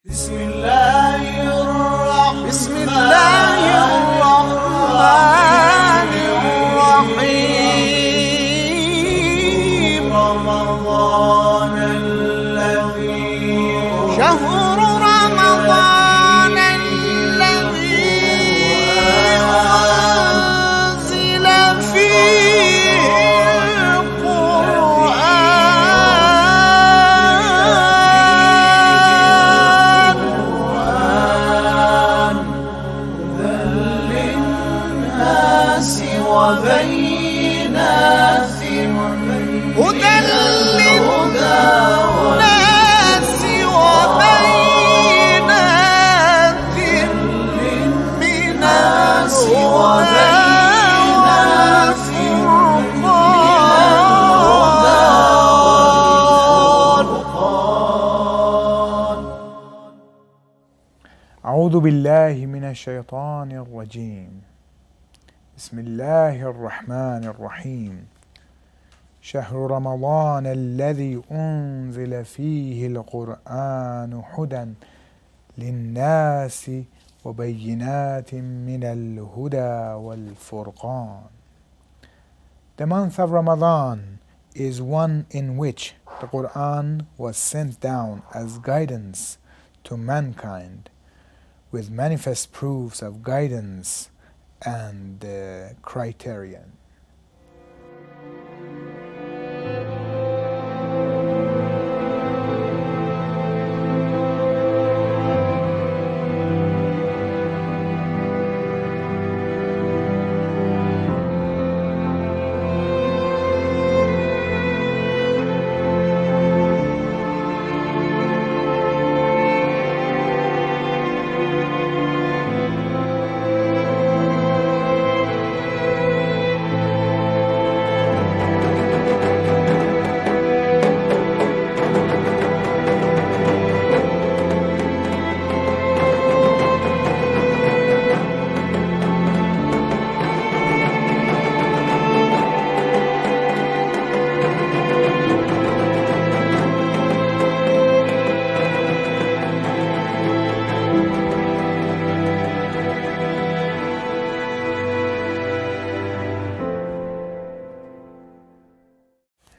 بسم الله الرحمن الرحيم رمضان الذي شهر رمضان الذي أنزل فيه القرآن للناس وبينات هدى للناس وبينات من الهدى والفرقان. أعوذ بالله من الشيطان الرجيم. بسم الله الرحمن الرحيم. شهر رمضان الذي أنزل فيه القرآن هدى للناس وبينات من الهدى والفرقان. The month of Ramadan is one in which the Quran was sent down as guidance to mankind, with manifest proofs of guidance and criterion.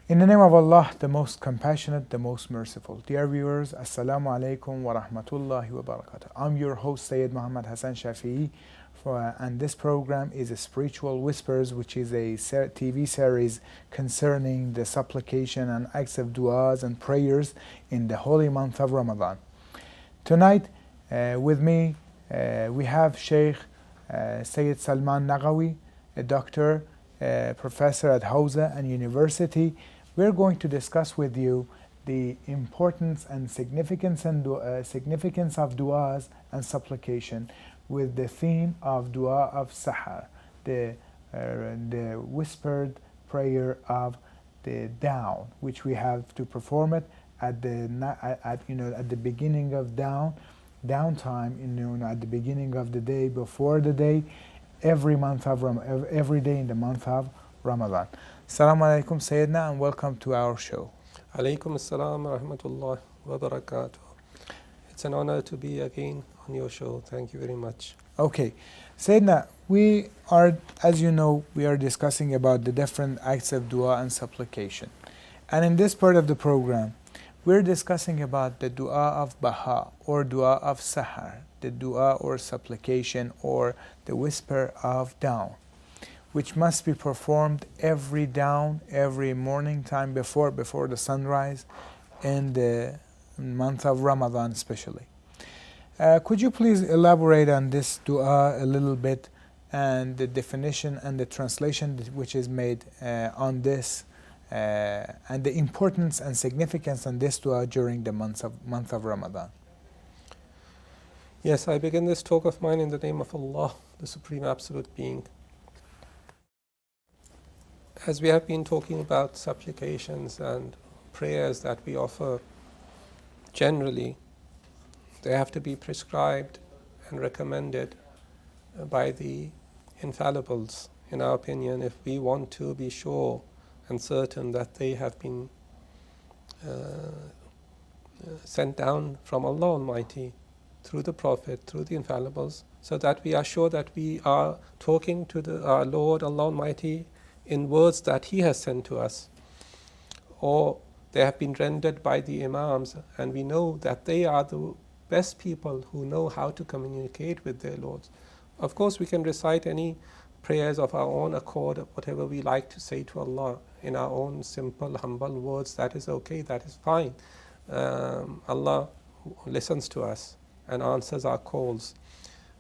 In the name of Allah, the most compassionate, the most merciful. Dear viewers, Assalamu alaikum wa rahmatullahi wa barakatuh. I'm your host, Sayyid Muhammad Hassan Shafi'i, and this program is Spiritual Whispers, which is a TV series concerning the supplication and acts of du'as and prayers in the holy month of Ramadan. Tonight, with me, we have Sheikh Sayyid Salman Nagawi, a doctor, professor at Hawza and University. We're going to discuss with you the importance and significance of du'as and supplication with the theme of dua of sahar, the whispered prayer of the dawn, which we have to perform it at the beginning of downtime, at the beginning of the day, before the day, every day in the month of Ramadan. Assalamu alaikum Sayyidina, and welcome to our show. Alaikum assalam wa rahmatullahi wa barakatuh. It's an honor to be again on your show. Thank you very much. Okay, Sayyidina, we are, as you know, we are discussing about the different acts of dua and supplication. And in this part of the program, we're discussing about the dua of Baha or dua of Sahar, the dua or supplication or the whisper of dawn, which must be performed every morning time before the sunrise in the month of Ramadan especially. Could you please elaborate on this dua a little bit and the definition and the translation which is made on this and the importance and significance on this dua during the month of Ramadan? Yes, I begin this talk of mine in the name of Allah, the Supreme Absolute Being. As we have been talking about supplications and prayers that we offer generally, they have to be prescribed and recommended by the infallibles, in our opinion, if we want to be sure and certain that they have been sent down from Allah Almighty through the Prophet, through the infallibles, so that we are sure that we are talking to our Lord Allah Almighty in words that He has sent to us, or they have been rendered by the Imams, and we know that they are the best people who know how to communicate with their Lords. Of course, we can recite any prayers of our own accord, whatever we like to say to Allah in our own simple, humble words. That is okay, that is fine. Allah listens to us and answers our calls.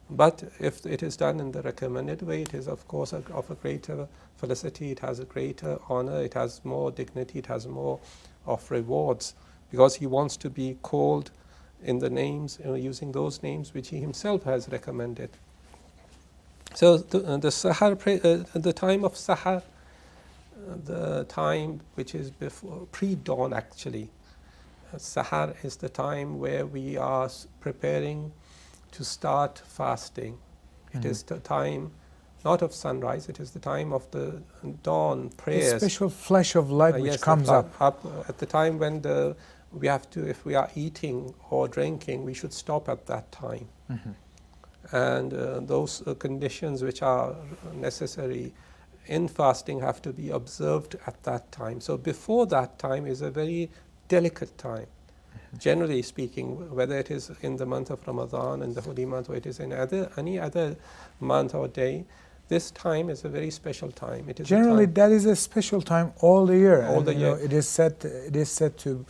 But if it is done in the recommended way, it is of course of a greater felicity, it has a greater honor, it has more dignity, it has more of rewards, because He wants to be called in the names, using those names which He Himself has recommended. So the Sahar, the time of Sahar, the time which is before pre-dawn actually. Sahar is the time where we are preparing to start fasting. It is the time not of sunrise, it is the time of the dawn prayers. The special flash of light which yes, comes up. At the time when we have to, if we are eating or drinking, we should stop at that time. And those conditions which are necessary in fasting have to be observed at that time. So before that time is a very delicate time. Generally speaking, whether it is in the month of Ramadan, in the holy month, or it is in any other month or day, this time is a very special time. It is generally that is a special time all the year. All the year. It is said to,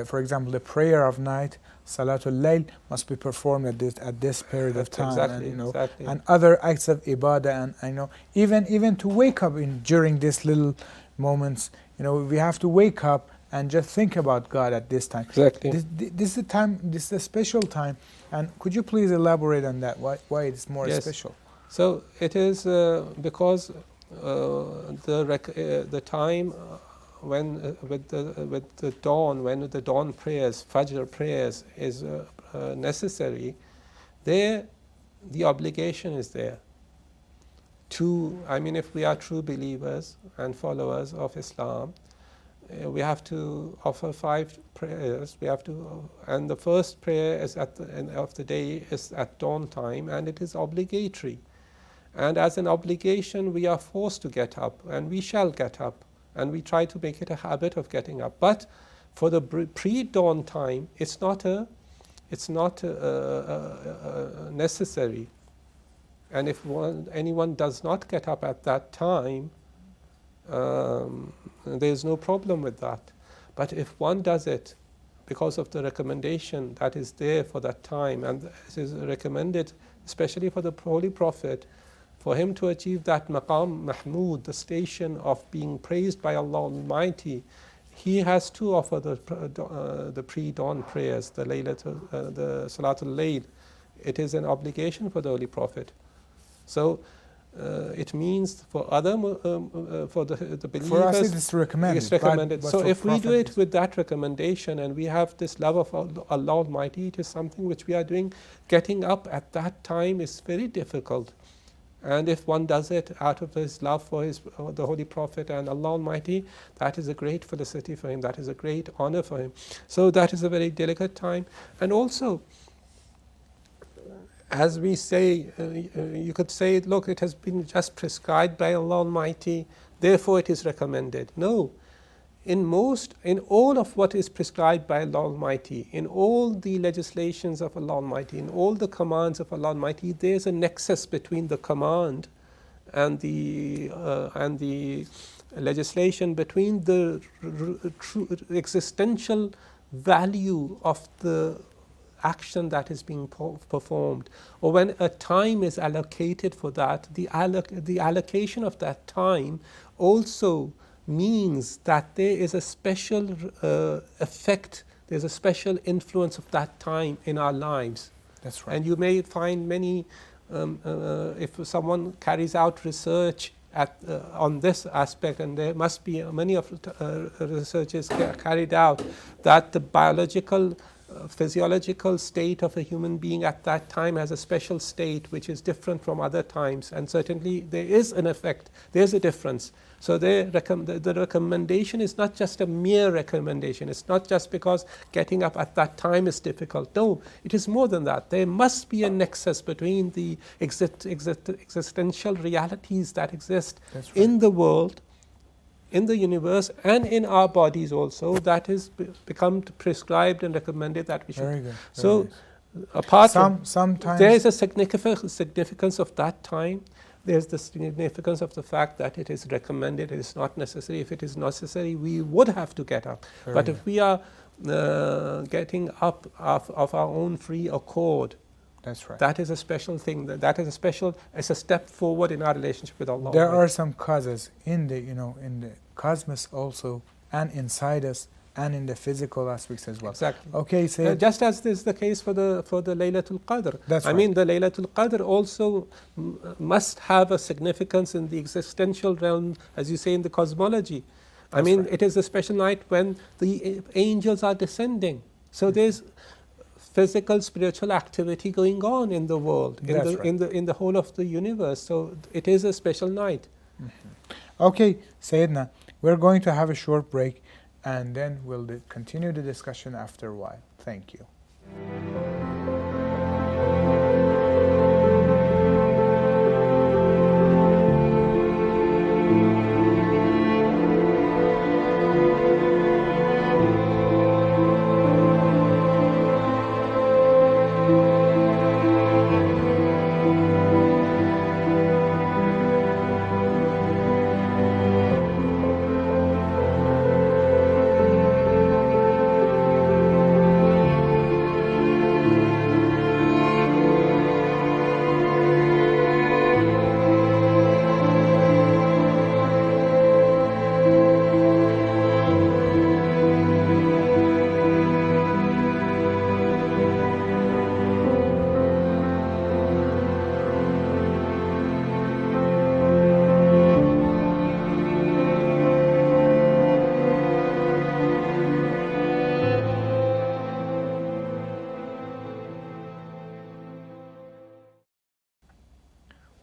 for example, the prayer of night, Salatul Layl, must be performed at this period of time. Exactly, and, exactly. And other acts of ibadah, and even to wake up during these little moments, we have to wake up and just think about God at this time. Exactly. This is a time. This is a special time. And could you please elaborate on that? Why it is more special? So it is because the time when with the dawn, when the dawn prayers, Fajr prayers is necessary, there the obligation is there. If we are true believers and followers of Islam, we have to offer 5 prayers. We have to, and the first prayer is at the end of the day is at dawn time, and it is obligatory. And as an obligation, we are forced to get up, and we shall get up, and we try to make it a habit of getting up. But for the pre-dawn time, it's not necessary. And if anyone does not get up at that time, there is no problem with that. But if one does it because of the recommendation that is there for that time, and it is recommended especially for the Holy Prophet, for him to achieve that maqam mahmud, the station of being praised by Allah Almighty, he has to offer the pre-dawn prayers, the Salatul Layl. It is an obligation for the Holy Prophet. So it means for the believers, for us it is recommended. It's recommended. But so if we do it Prophet, with that recommendation, and we have this love of Allah Almighty, it is something which we are doing. Getting up at that time is very difficult. And if one does it out of his love for the Holy Prophet and Allah Almighty, that is a great felicity for him, that is a great honor for him. So that is a very delicate time. And also, as we say, you could say, look, it has been just prescribed by Allah Almighty, therefore it is recommended. No. In all of what is prescribed by Allah Almighty, in all the legislations of Allah Almighty, in all the commands of Allah Almighty, there is a nexus between the command and the legislation, between the true existential value of the action that is being performed, or when a time is allocated for that, the allocation of that time also means that there is a special effect, there's a special influence of that time in our lives. That's right. And you may find many, if someone carries out research on this aspect, and there must be many of researches carried out, that the biological physiological state of a human being at that time has a special state which is different from other times, and certainly there is an effect, there's a difference. So the recommendation is not just a mere recommendation. It's not just because getting up at that time is difficult. No, it is more than that. There must be a nexus between the existential realities that exist in the world, in the universe, and in our bodies also, that is become prescribed and recommended that we should. Very good. So apart from sometimes there is a significance of that time. There's the significance of the fact that it is recommended, it is not necessary. If it is necessary, we would have to get up. But if we are getting up of our own free accord, that's right. that is a special thing. That is a special, it's a step forward in our relationship with Allah. There are some causes in the, in the cosmos also, and inside us, and in the physical aspects as well. Exactly. Okay, so just as is the case for the Laylatul Qadr. That's right. I mean, the Laylatul Qadr also must have a significance in the existential realm, as you say, in the cosmology. I mean, it is a special night when the angels are descending. So there's physical, spiritual activity going on in the world, in the whole of the universe. So it is a special night. Okay, Sayyidina, we're going to have a short break, and then we'll continue the discussion after a while. Thank you.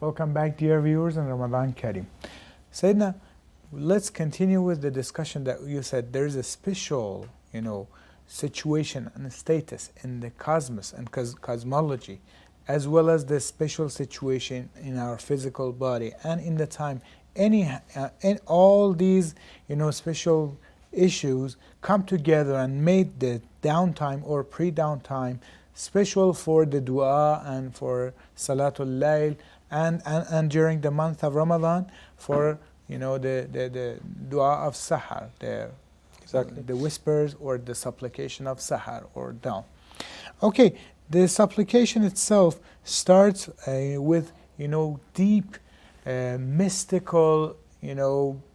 Welcome back, dear viewers, in Ramadan Karim. Sayyidina, let's continue with the discussion that you said there's a special, situation and status in the cosmos and cosmology, as well as the special situation in our physical body and in the time. And all these, special issues come together and made the downtime or pre-downtime special for the dua and for Salatul Layl, and during the month of Ramadan for the dua of Sahar, the whispers or the supplication of Sahar or dawn. Okay, the supplication itself starts with deep mystical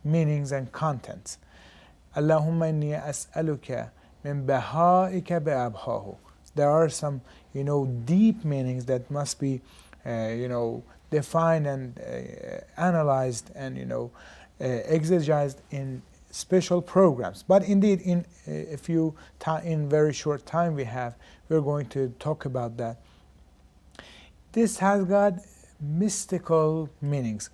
meanings and contents. Allahumma inni as'aluka min bahaika bi'abhahu. There are some deep meanings that must be defined and analyzed and exegised in special programs. But indeed, in very short time we're going to talk about that. This has got mystical meanings.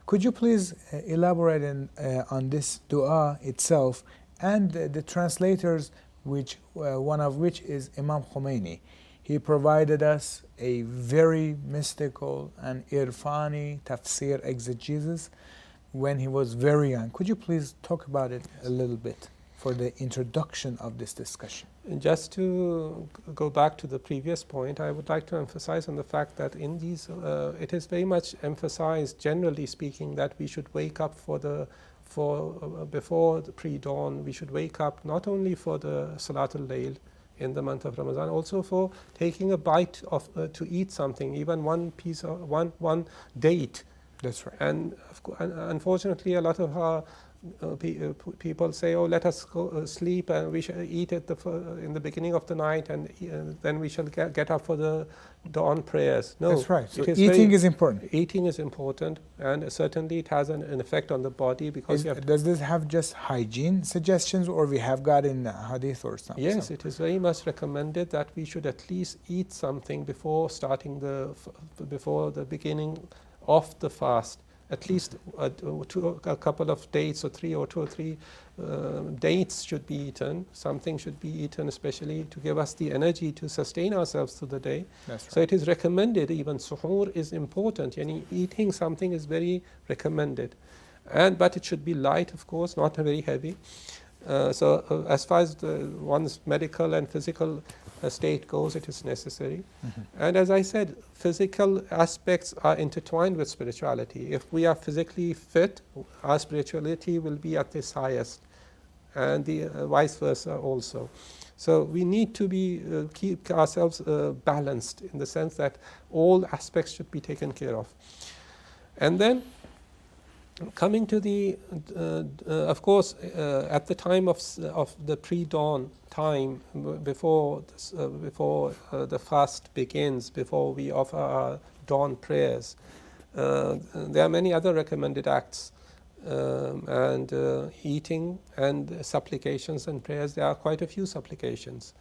Could you please elaborate on this dua itself and the translators, which one of which is Imam Khomeini? He provided us a very mystical and irfani tafsir exegesis when he was very young. Could you please talk about it a little bit for the introduction of this discussion? Just to go back to the previous point, I would like to emphasize on the fact that in these, it is very much emphasized, generally speaking, that we should wake up before the pre-dawn. We should wake up not only for the Salatul Layl in the month of Ramadan, also for taking a bite of to eat something, even one piece of one date. That's right. And unfortunately, a lot of our people say, "Oh, let us go sleep, and we shall eat at in the beginning of the night, and then we shall get up for the dawn prayers." No, That's right. So it is eating is important. Eating is important, and certainly it has an effect on the body because Does this have just hygiene suggestions, or we have got in hadith or something? Yes, it is very much recommended that we should at least eat something before starting before the beginning of the fast. At least a couple of dates, or two or three dates should be eaten. Something should be eaten, especially to give us the energy to sustain ourselves through the day. That's right. So it is recommended. Even suhoor is important. Eating something is very recommended, but it should be light, of course, not very heavy. As far as one's medical and physical state goes, it is necessary. And as I said, physical aspects are intertwined with spirituality. If we are physically fit, our spirituality will be at its highest, and the vice versa also. So we need to keep ourselves balanced, in the sense that all aspects should be taken care of. And then coming to of course, at the time of the pre-dawn time, before the fast begins, before we offer our dawn prayers, there are many other recommended acts, and eating and supplications and prayers. There are quite a few supplications.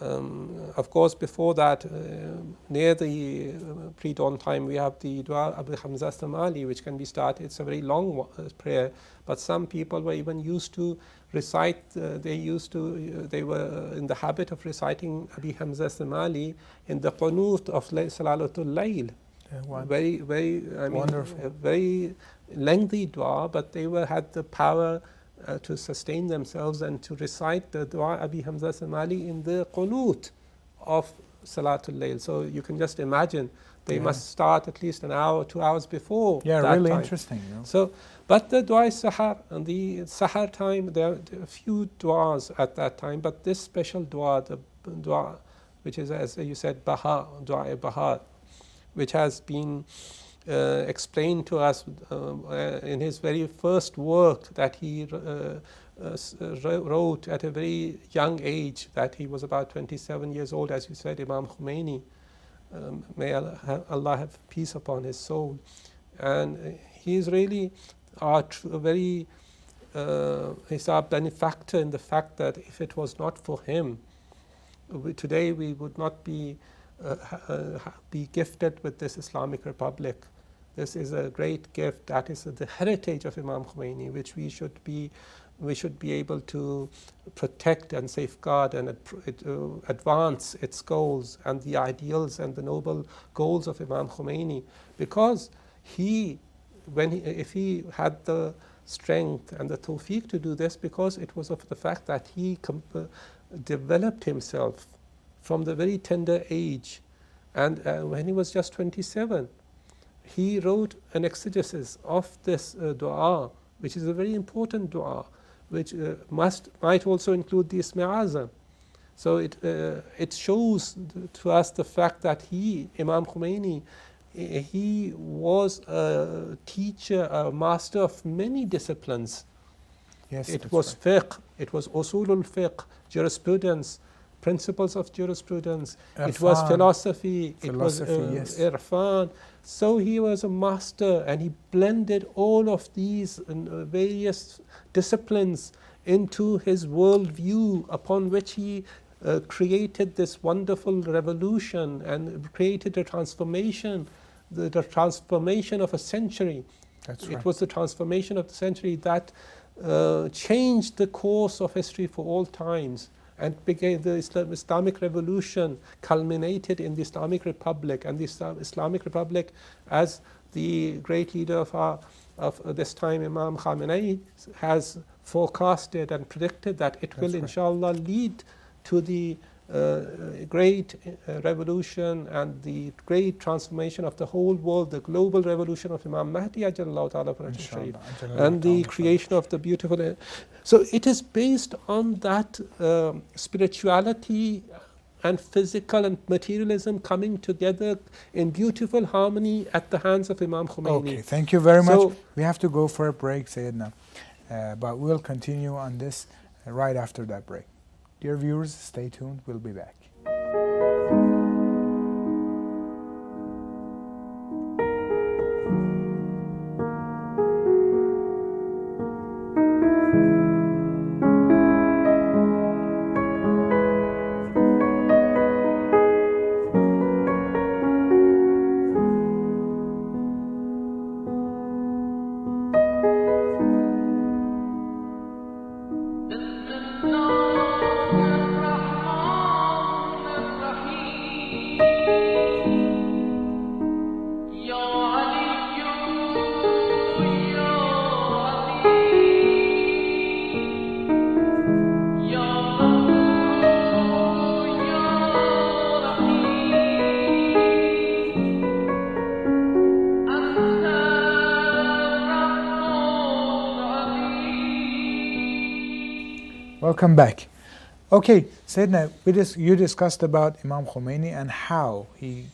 Of course, before that, near the pre-dawn time, we have the Dua Abu Hamza Samali, which can be started. It's a very long prayer, but some people were even used to recite. They were in the habit of reciting Abu Hamza Samali in the qunut of Salatul Layl. Very, very, wonderful. A very lengthy dua, but they had the power to sustain themselves and to recite the Dua Abi Hamza Samali in the qunut of Salatul Layl. So you can just imagine they must start at least an hour, 2 hours before. Yeah, that really time. interesting. So, but the Dua Sahar, and the Sahar time, there are a few duas at that time, but this special dua, the dua which is, as you said, Baha, Dua Baha, which has been explained to us in his very first work that he wrote at a very young age, that he was about 27 years old, as you said, Imam Khomeini, may Allah have peace upon his soul. And he is really he's our benefactor, in the fact that if it was not for him, today we would not be gifted with this Islamic Republic. This is a great gift. That is the heritage of Imam Khomeini, which we should be able to protect and safeguard and advance its goals and the ideals and the noble goals of Imam Khomeini. Because if he had the strength and the tawfiq to do this, because it was of the fact that he developed himself from the very tender age, and when he was just 27, he wrote an exegesis of this dua, which is a very important dua, which might also include the Ism Azam. So it shows to us the fact that Imam Khomeini, he was a teacher, a master of many disciplines. Yes, it was fiqh, it was usulul fiqh, jurisprudence, principles of jurisprudence, Irfan, it was philosophy, it was yes. irfan. So he was a master, and he blended all of these various disciplines into his worldview, upon which he created this wonderful revolution and created a transformation, the transformation of a century. That's right. It was the transformation of the century that changed the course of history for all times, and became the Islamic Revolution, culminated in the Islamic Republic. And the Islamic Republic, as the great leader of this time, Imam Khamenei, has forecasted and predicted that it will, inshallah, lead to the great revolution and the great transformation of the whole world, the global revolution of Imam Mahdi Ajallahu Ta'ala Sharif, and the creation of the beautiful. So it is based on that spirituality and physical and materialism coming together in beautiful harmony at the hands of Imam Khomeini. Okay, thank you very much. We have to go for a break, Sayyidina. but we'll continue on this right after that break. Dear viewers, stay tuned. We'll be back. Welcome back. Okay, Sayyidina, you discussed about Imam Khomeini and how he,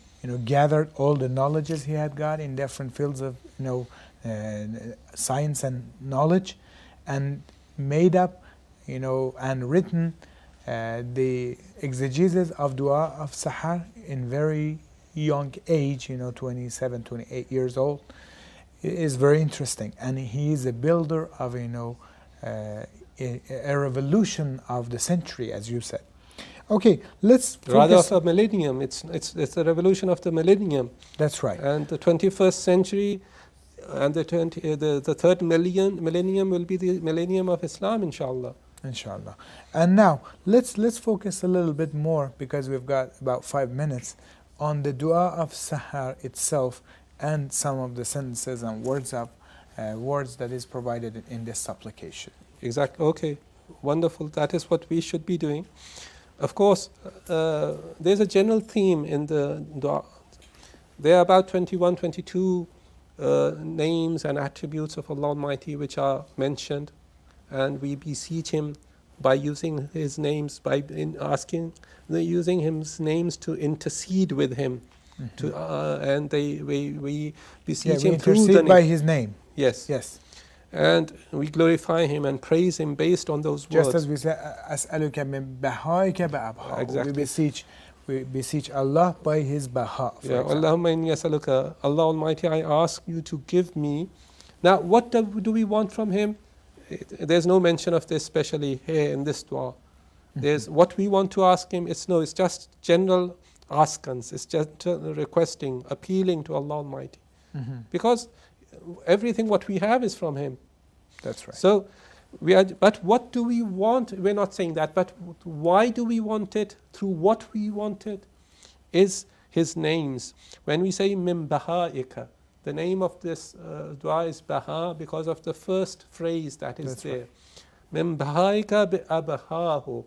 gathered all the knowledges he had got in different fields of, science and knowledge, and made up, and written the exegesis of Dua of Sahar in very young age, 27, 28 years old. It is very interesting, and he is a builder of, a revolution of the century, as you said. Okay, let's focus. Rather of a millennium. It's the revolution of the millennium. That's right. And the 21st century and the third millennium will be the millennium of Islam, inshallah. Inshallah. And now let's focus a little bit more, because we've got about 5 minutes, on the Dua of Sahar itself and some of the sentences and words that is provided in this supplication. Exactly. Okay. Wonderful. That is what we should be doing. Of course, there's a general theme in the dua. There are about 21, 22 names and attributes of Allah Almighty which are mentioned, and we beseech Him by using His names, using His names to intercede with Him, and we beseech Him through the name. By His name. Yes. Yes. And we glorify Him and praise Him based on those words. Just as we say, أسألك من بهائك بأبها. Exactly. We beseech Allah by His baha. Yeah, Allahumma inni as'aluka, Allah Almighty, I ask you to give me. Now, what do we want from Him? There's no mention of this, especially here in this dua. There's what we want to ask Him. It's just general askance. It's just requesting, appealing to Allah Almighty, because everything what we have is from Him. That's right. So but what do we want? We're not saying that, but why do we want it? Through what we want it is His names. When we say Min Bahaika, the name of this dua is Baha because of the first phrase that is That's there. Min Bahaika bi Abahahu.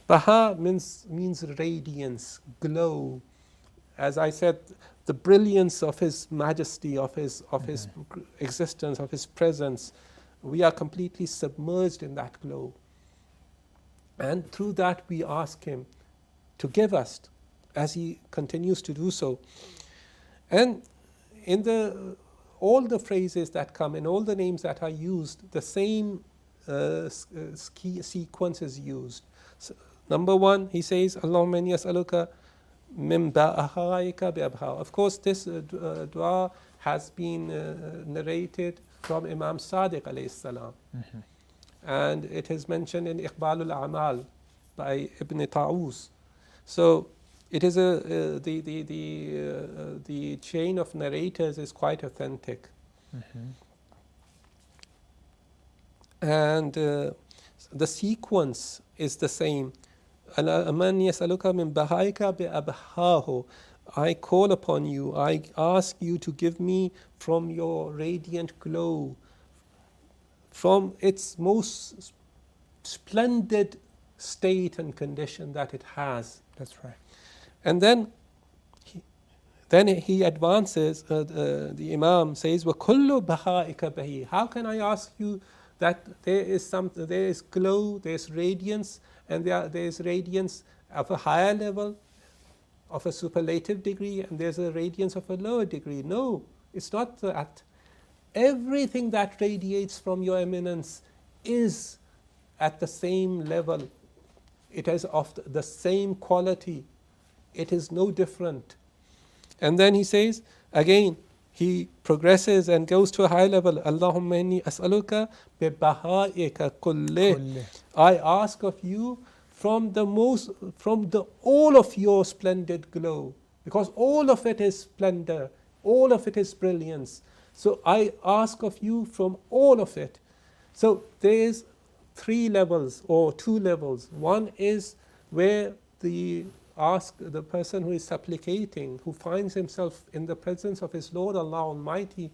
Baha means radiance, glow. As I said, the brilliance of His majesty, of His existence, of His presence. We are completely submerged in that glow. And through that we ask Him to give us, as He continues to do so. And in all the phrases that come, in all the names that are used, the same sequence is used. So, number one, He says, Allahumma inni as'aluka min ba'ahaika bi'abha. Of course, this dua has been narrated from Imam Sadiq alayhi salam. And it is mentioned in Iqbalul A'mal by Ibn Ta'us. So it is the chain of narrators is quite authentic. And the sequence is the same. Aman yasaluka min bahaika bi abhahu. I call upon you, I ask you to give me from your radiant glow, from its most splendid state and condition that it has. That's right. And then he advances, the Imam says, وَكُلُّ بَهَائِكَ بَهِي. How can I ask you that there is glow, there is radiance, and there is radiance of a higher level, of a superlative degree, and there's a radiance of a lower degree? No, it's not that. everything that radiates from your eminence is at the same level. It is of the same quality. It is no different. And then he says, again, he progresses and goes to a high level. Allahumma inni as'aluka bi baha'ika kullih. I ask of you from all of your splendid glow, because all of it is splendor, all of it is brilliance. So I ask of you from all of it. So there is 3 levels or 2 levels. One is where the person who is supplicating, who finds himself in the presence of his Lord Allah Almighty,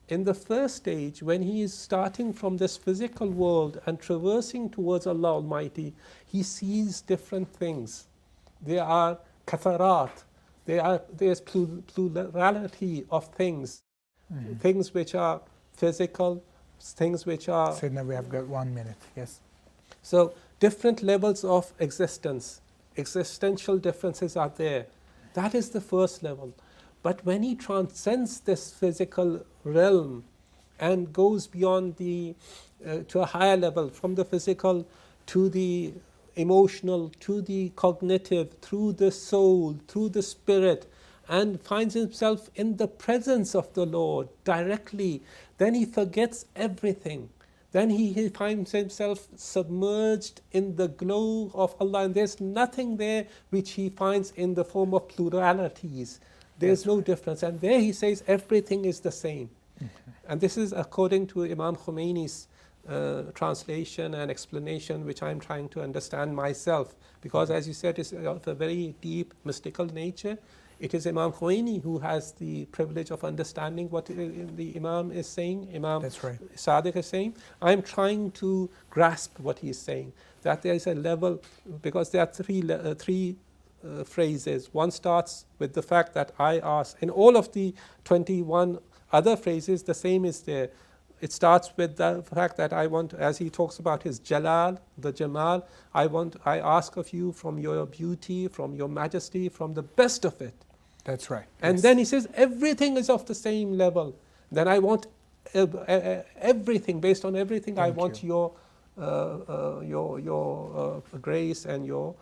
in the first stage, when he is starting from this physical world and traversing towards Allah Almighty, he sees different things. There are katharat, there's plurality of things, things which are physical, things which are... Sidna, we have got 1 minute, yes. So, different levels of existence, existential differences are there. That is the first level. But when he transcends this physical realm and goes beyond to a higher level, from the physical to the emotional, to the cognitive, through the soul, through the spirit, and finds himself in the presence of the Lord directly, then he forgets everything. Then he finds himself submerged in the glow of Allah, and there's nothing there which he finds in the form of pluralities. There's no difference. And there he says everything is the same. And this is according to Imam Khomeini's translation and explanation, which I'm trying to understand myself. Because as you said, it's of a very deep mystical nature. It is Imam Khomeini who has the privilege of understanding what the Imam is saying, Imam Sadiq is saying. I'm trying to grasp what he is saying, that there is a level, because there are three phrases. One starts with the fact that I ask. In all of the 21 other phrases, the same is there. It starts with the fact that I want, as he talks about his Jalal, the Jamal, I ask of you from your beauty, from your majesty, from the best of it. That's right. And then he says everything is of the same level. Then I want everything, based on everything. I want your grace and your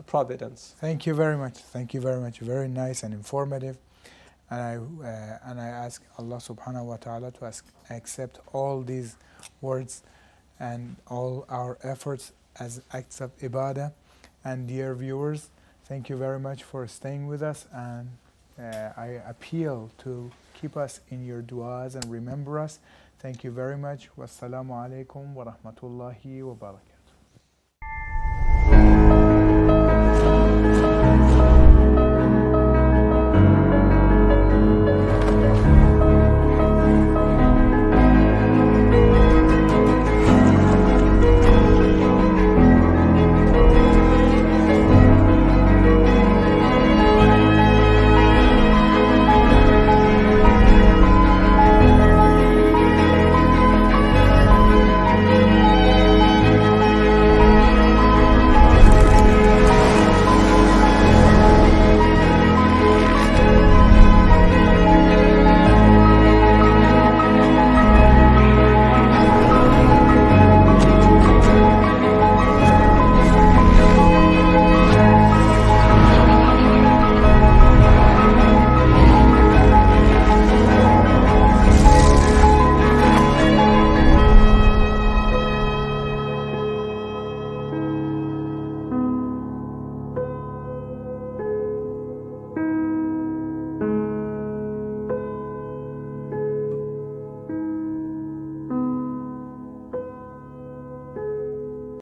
providence. Thank you very much. Thank you very much. Very nice and informative. And I ask Allah subhanahu wa ta'ala to accept all these words and all our efforts as acts of ibadah. And dear viewers, thank you very much for staying with us, and I appeal to keep us in your du'as and remember us. Thank you very much. Wassalamu alaikum wa rahmatullahi wa barakatuh.